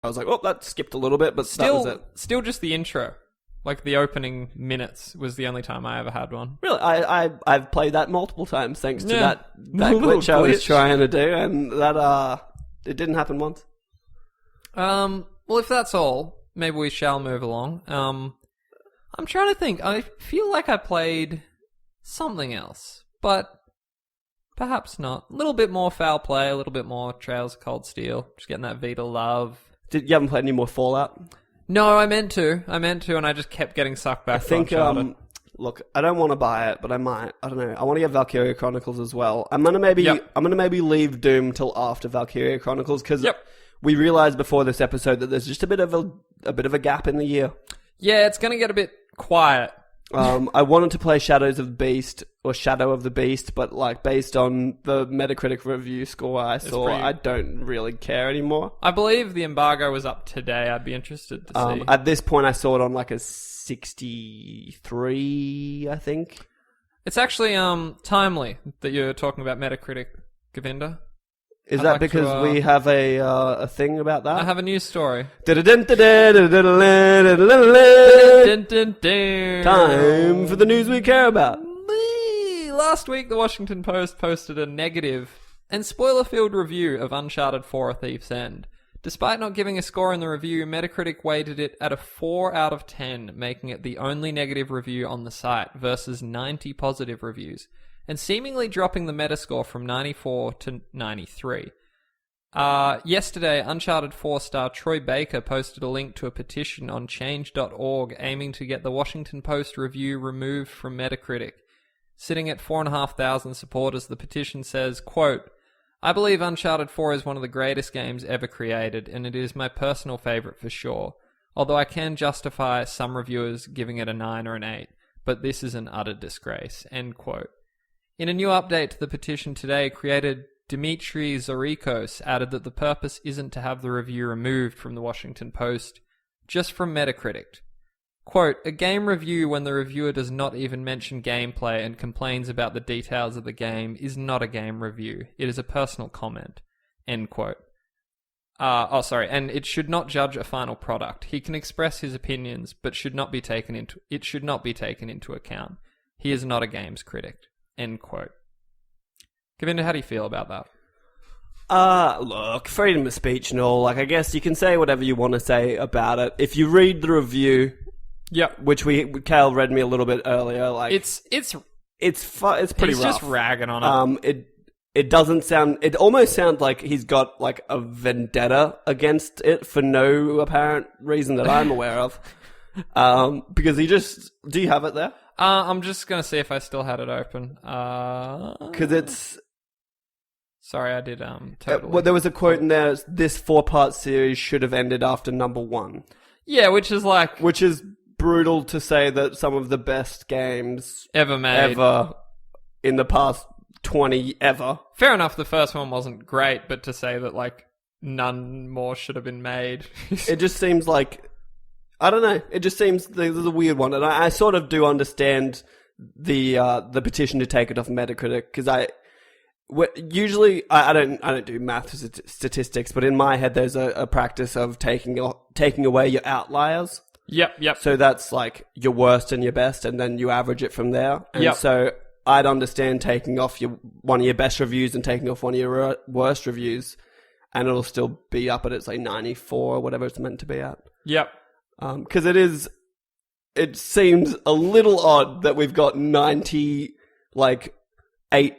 I was like, oh, that skipped a little bit, but that was it. Still just the intro. Like, the opening minutes was the only time I ever had one. Really, I've played that multiple times thanks to that glitch I was trying to do, and that it didn't happen once. Well, if that's all, maybe we shall move along. I'm trying to think. I feel like I played something else, but perhaps not. A little bit more Foul Play, a little bit more Trails of Cold Steel. Just getting that Vita love. You haven't played any more Fallout? No, I meant to, and I just kept getting sucked back. I think, look, I don't want to buy it, but I might. I don't know. I want to get Valkyria Chronicles as well. I'm gonna maybe leave Doom till after Valkyria Chronicles because we realized before this episode that there's just a bit of a gap in the year. Yeah, it's gonna get a bit quiet. I wanted to play Shadow of the Beast, but like based on the Metacritic review score I saw, I don't really care anymore. I believe the embargo was up today. I'd be interested to see. At this point, I saw it on like a 63, I think. It's actually timely that you're talking about Metacritic, Govinda. Is that because we have a thing about that? I have a news story. Time for the news we care about. Last week, the Washington Post posted a negative and spoiler-filled review of Uncharted 4: A Thief's End. Despite not giving a score in the review, Metacritic weighted it at a 4 out of 10, making it the only negative review on the site versus 90 positive reviews, and seemingly dropping the Metascore from 94 to 93. Yesterday, Uncharted 4 star Troy Baker posted a link to a petition on change.org aiming to get the Washington Post review removed from Metacritic. Sitting at 4,500 supporters, the petition says, quote, I believe Uncharted 4 is one of the greatest games ever created, and it is my personal favourite for sure, although I can justify some reviewers giving it a 9 or an 8, but this is an utter disgrace, end quote. In a new update to the petition today, creator Dmitry Zorikos added that the purpose isn't to have the review removed from the Washington Post, just from Metacritic. Quote, a game review when the reviewer does not even mention gameplay and complains about the details of the game is not a game review. It is a personal comment. End quote. And it should not judge a final product. He can express his opinions, but it should not be taken into account. He is not a games critic. End quote. Govinda, how do you feel about that? Look, freedom of speech and all. Like, I guess you can say whatever you want to say about it. If you read the review, which Cal read me a little bit earlier, like it's pretty rough. He's just ragging on it. It doesn't sound. It almost sounds like he's got like a vendetta against it for no apparent reason that I'm aware of. Because he just. Do you have it there? I'm just gonna see if I still had it open. Because it's. Sorry, I did totally. Well, there was a quote in there. This 4-part series should have ended after number 1. Yeah, which is brutal to say that some of the best games ever made in the past 20 ever. Fair enough, the first one wasn't great, but to say that like none more should have been made. It just seems like, I don't know. It just seems there's a weird one, and I sort of do understand the petition to take it off Metacritic because usually I don't do math statistics, but in my head there's a practice of taking away your outliers. Yep. So that's like your worst and your best, and then you average it from there. And so I'd understand taking off one of your best reviews and taking off one of your worst reviews, and it'll still be up at its like 94 or whatever it's meant to be at. Yep. Because it seems a little odd that we've got 90 like 8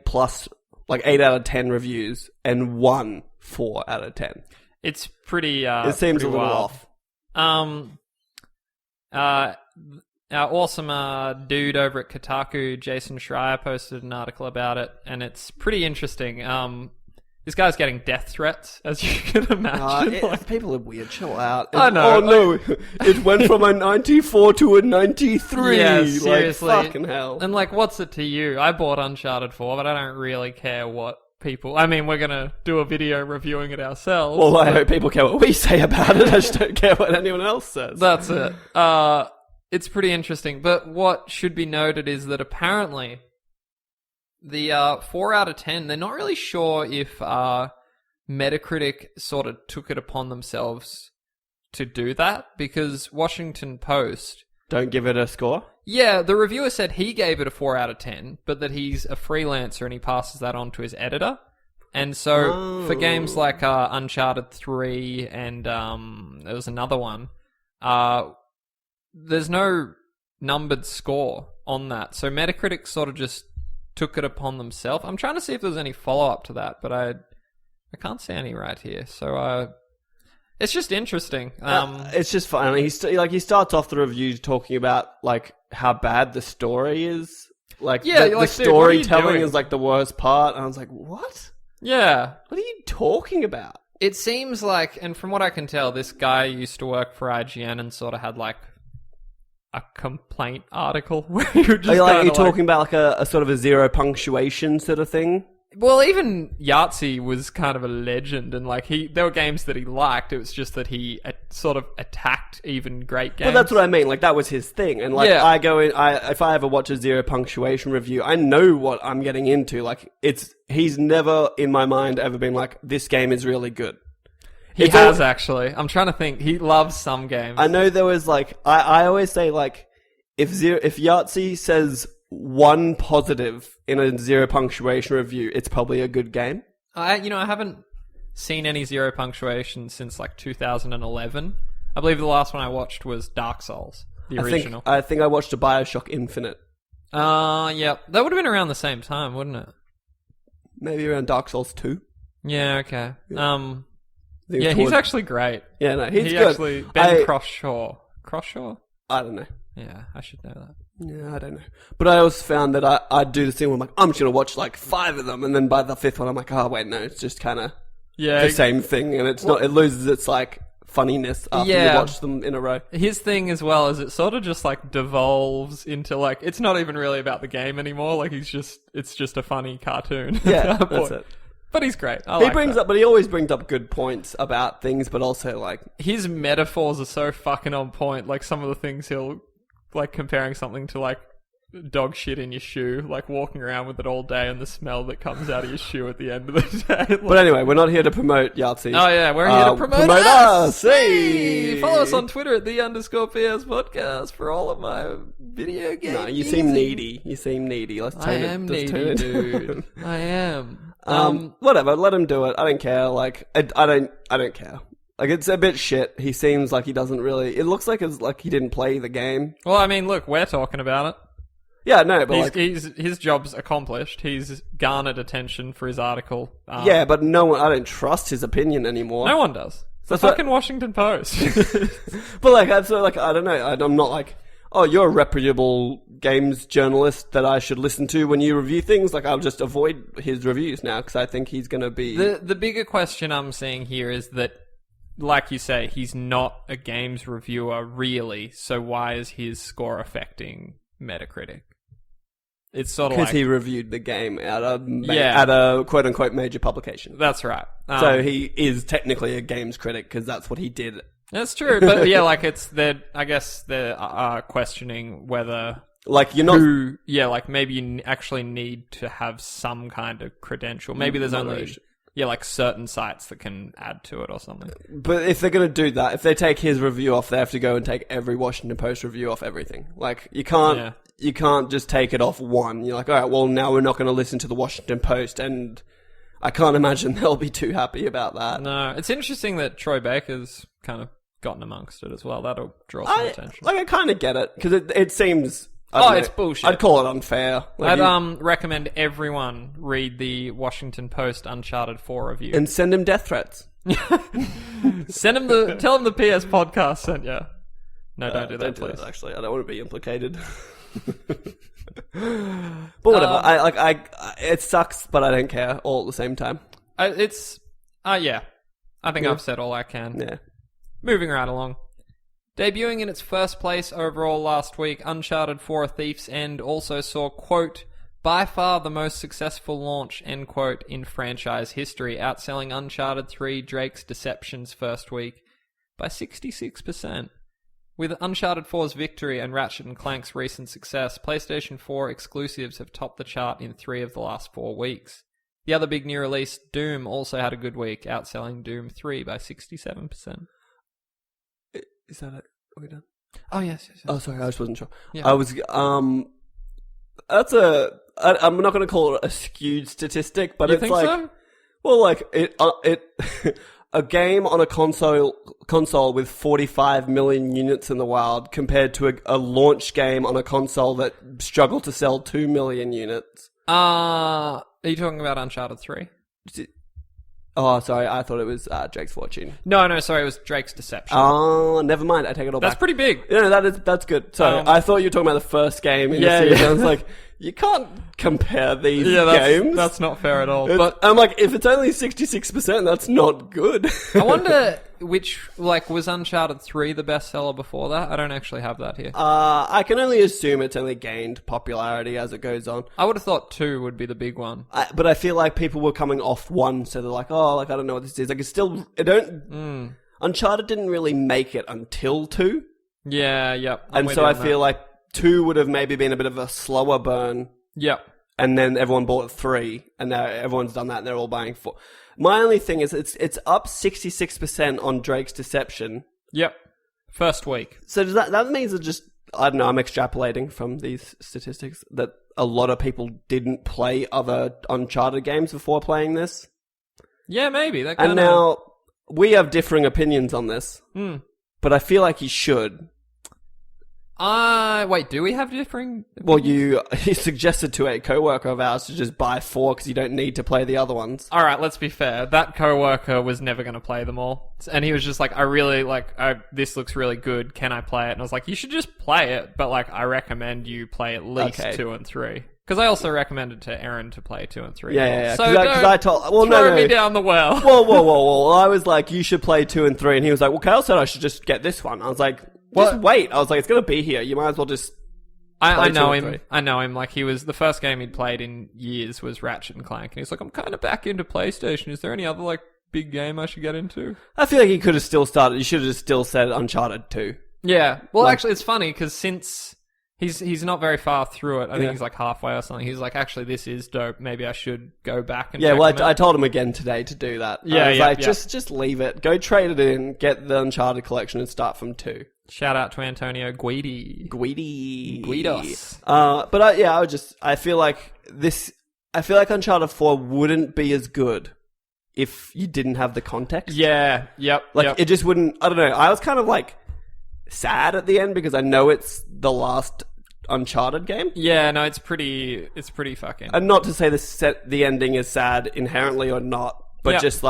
plus, like 8 out of 10 reviews and 1 4 out of 10. It's pretty. It seems a little off. Our awesome dude over at Kotaku, Jason Schreier, posted an article about it, and it's pretty interesting. This guy's getting death threats, as you can imagine. People are weird. Chill out. I know. Oh no, it went from a 94 to a 93. Yeah, seriously. Like, fucking hell. And like, what's it to you? I bought Uncharted 4, but I don't really care what people. I mean, we're gonna do a video reviewing it ourselves. Well, I hope people care what we say about it. I just don't care what anyone else says. That's it. It's pretty interesting. But what should be noted is that apparently the 4 out of 10, they're not really sure if Metacritic sort of took it upon themselves to do that, because Washington Post... Don't give it a score? Yeah, the reviewer said he gave it a 4 out of 10, but that he's a freelancer and he passes that on to his editor. And so for games like Uncharted 3 and there was another one, there's no numbered score on that. So Metacritic sort of just took it upon themselves. I'm trying to see if there's any follow-up to that, but I can't see any right here. So it's just interesting. It's just fun. I mean, he starts off the review talking about like how bad the story is. Like, the storytelling is like the worst part. And I was like, what? Yeah. What are you talking about? It seems like, and from what I can tell, this guy used to work for IGN and sort of had like a complaint article where you're just you're talking about like a sort of a zero punctuation sort of thing. Well, even Yahtzee was kind of a legend, and like there were games that he liked. It was just that he sort of attacked even great games. Well, that's what I mean. Like that was his thing, and like I go in. If I ever watch a zero punctuation review, I know what I'm getting into. Like he's never in my mind ever been like, this game is really good. He has actually. I'm trying to think. He loves some games. I know there was like I always say like if Yahtzee says one positive in a zero punctuation review, it's probably a good game. I haven't seen any zero punctuation since like 2011. I believe the last one I watched was Dark Souls, the original. I think I watched a BioShock Infinite. Yeah. That would have been around the same time, wouldn't it? Maybe around Dark Souls 2. Yeah, okay. Yeah, he's actually great. Yeah, no, he's good. Actually, Ben Croshaw. Croshaw? I don't know. Yeah, I should know that. Yeah, I don't know. But I always found that I'd do the thing where I'm like, I'm just going to watch like 5 of them, and then by the 5th one, I'm like, oh, wait, no, it's just kind of the same thing, and it loses its like funniness after you watch them in a row. His thing as well is it sort of just like devolves into like, it's not even really about the game anymore, like it's just a funny cartoon. Yeah, that's it. But he's great. But he always brings up good points about things, but also like his metaphors are so fucking on point. Like some of the things he'll like comparing something to like dog shit in your shoe, like walking around with it all day and the smell that comes out of your shoe at the end of the day. Like, but anyway, we're not here to promote Yahtzee. Oh yeah, we're here to promote us. Hey! Follow us on Twitter at @the_PS podcast for all of my video games. No, you seem needy. Let's tone it. I am needy, dude. I am. Whatever. Let him do it. I don't care. Like I don't care. Like, it's a bit shit. He seems like he doesn't really... It looks like it's like he didn't play the game. Well, I mean, look, we're talking about it. Yeah, no, but his job's accomplished. He's garnered attention for his article. Yeah, but I don't trust his opinion anymore. No one does. It's the fucking Washington Post. But like, I don't know. I'm not like, oh, you're a reputable games journalist that I should listen to when you review things. Like, I'll just avoid his reviews now because I think he's going to be... The bigger question I'm seeing here is that, like you say, he's not a games reviewer, really, so why is his score affecting Metacritic? It's sort of because he reviewed the game at a quote-unquote major publication. That's right. So he is technically a games critic because that's what he did. That's true, but yeah, like I guess they're questioning whether... Like, you're not... like maybe you actually need to have some kind of credential. Maybe there's only... Yeah, like certain sites that can add to it or something. But if they're going to do that, if they take his review off, they have to go and take every Washington Post review off everything. Like, you can't just take it off one. You're like, all right, well, now we're not going to listen to the Washington Post, and I can't imagine they'll be too happy about that. No, it's interesting that Troy Baker's kind of gotten amongst it as well. That'll draw some attention. Like, I kind of get it, because it seems... It's bullshit. I'd call it unfair. Like, I'd recommend everyone read the Washington Post Uncharted 4 review. And send him death threats. Tell him the PS podcast sent you. No, don't do that, please. Actually, I don't want to be implicated. But whatever. It sucks, but I don't care all at the same time. Yeah. I think I've said all I can. Yeah. Moving right along. Debuting in its first place overall last week, Uncharted 4: A Thief's End also saw, quote, by far the most successful launch, end quote, in franchise history, outselling Uncharted 3 Drake's Deception's first week by 66%. With Uncharted 4's victory and Ratchet & Clank's recent success, PlayStation 4 exclusives have topped the chart in 3 of the last 4 weeks. The other big new release, Doom, also had a good week, outselling Doom 3 by 67%. Is that it? Are we done? Oh, yes. Oh, sorry, I just wasn't sure. Yeah. I was, I'm not going to call it a skewed statistic, but You it's think like, so? well, like, a game on a console with 45 million units in the wild compared to a launch game on a console that struggled to sell 2 million units. Are you talking about Uncharted 3? Oh, sorry, I thought it was Drake's Fortune. No, sorry, it was Drake's Deception. Oh, never mind, I take it all back. That's pretty big. Yeah, that's good. Sorry, I thought you were talking about the first game in the series. I was like, you can't compare these games. That's not fair at all. But I'm like, if it's only 66%, that's not good. I wonder which, was Uncharted 3 the bestseller before that? I don't actually have that here. I can only assume it's only gained popularity as it goes on. I would have thought 2 would be the big one. But I feel like people were coming off 1, so they're like, oh, like, I don't know what this is. Like, it's still, Uncharted didn't really make it until 2. Yeah, yep. And so I feel like 2 would have maybe been a bit of a slower burn. Yep. And then everyone bought 3, and now everyone's done that, and they're all buying 4. My only thing is, it's up 66% on Drake's Deception. Yep. First week. So does that means it just, I don't know, I'm extrapolating from these statistics that a lot of people didn't play other Uncharted games before playing this? Yeah, maybe. And now, we have differing opinions on this. But I feel like you should. Wait, do we have differing opinions? Well, you suggested to a co-worker of ours to just buy 4 because you don't need to play the other ones. Alright, let's be fair. That co-worker was never going to play them all. And he was just like, this looks really good. Can I play it? And I was like, you should just play it. But I recommend you play at least 2 and 3. Because I also recommended to Aaron to play 2 and 3. Yeah. So Because I told, throw me down the well. Whoa. I was like, you should play 2 and 3. And he was like, well, Kyle said I should just get this one. I was like, just wait. I was like, it's going to be here. You might as well just I know him. I know him. He was, the first game he'd played in years was Ratchet and Clank. And he's like, I'm kind of back into PlayStation. Is there any other, big game I should get into? I feel like he could have still started. You should have just still said Uncharted 2. Yeah. Well, actually, it's funny because since he's not very far through it, I think he's halfway or something. He's like, actually, this is dope. Maybe I should go back and check I told him again today to do that. Just leave it. Go trade it in, get the Uncharted collection and start from 2. Shout out to Antonio Guidos. I feel like Uncharted 4 wouldn't be as good if you didn't have the context. Yeah, yep. It just wouldn't, I don't know. I was kind of sad at the end because I know it's the last Uncharted game. Yeah, no, it's pretty fucking. And not to say the ending is sad inherently or not, but just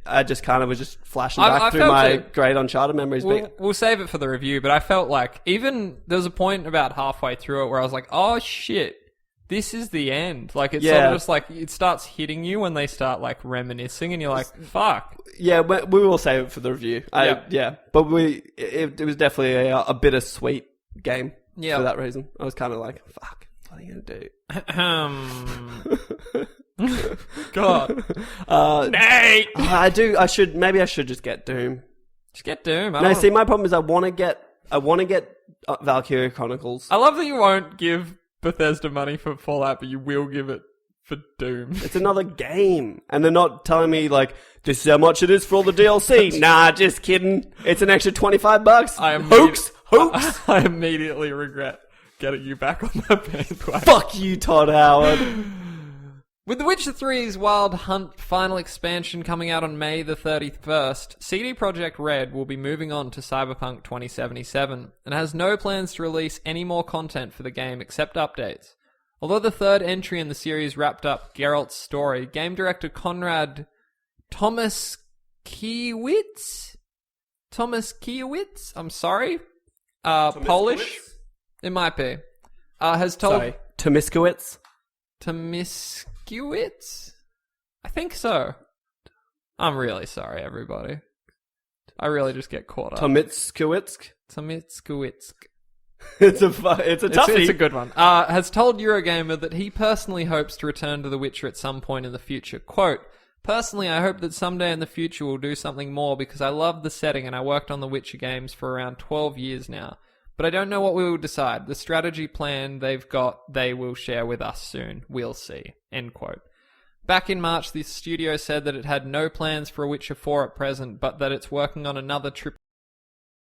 I just kind of was just flashing back through my great Uncharted memories. We'll save it for the review, but I felt like even there was a point about halfway through it where I was like, oh shit, this is the end. It's sort of just it starts hitting you when they start reminiscing and you're like, fuck. Yeah, we will save it for the review. But it was definitely a bittersweet game for that reason. I was kind of like, fuck, what are you going to do? God. Nate! I should just get Doom. Just get Doom. See, my problem is I want to get Valkyria Chronicles. I love that you won't give Bethesda money for Fallout, but you will give it for Doom. It's another game. And they're not telling me, this is how much it is for all the DLC. Nah, just kidding. It's an extra $25. Hoax! I immediately regret getting you back on that bandwagon. Fuck you, Todd Howard. With The Witcher 3's Wild Hunt final expansion coming out on May the 31st, CD Projekt Red will be moving on to Cyberpunk 2077 and has no plans to release any more content for the game except updates. Although the third entry in the series wrapped up Geralt's story, game director Konrad Tomaskiewicz? I'm sorry? Polish? It might be. Has told... Sorry, Tomiskowitz? Tomiskowitz? I think so. I'm really sorry, everybody. I really just get caught up. Tomitskowitz? It's a toughie. It's a good one. Has told Eurogamer that he personally hopes to return to The Witcher at some point in the future. Quote, personally, I hope that someday in the future we'll do something more because I love the setting and I worked on The Witcher games for around 12 years now. But I don't know what we will decide. The strategy plan they've got, they will share with us soon. We'll see. End quote. Back in March, the studio said that it had no plans for a Witcher 4 at present, but that it's working on another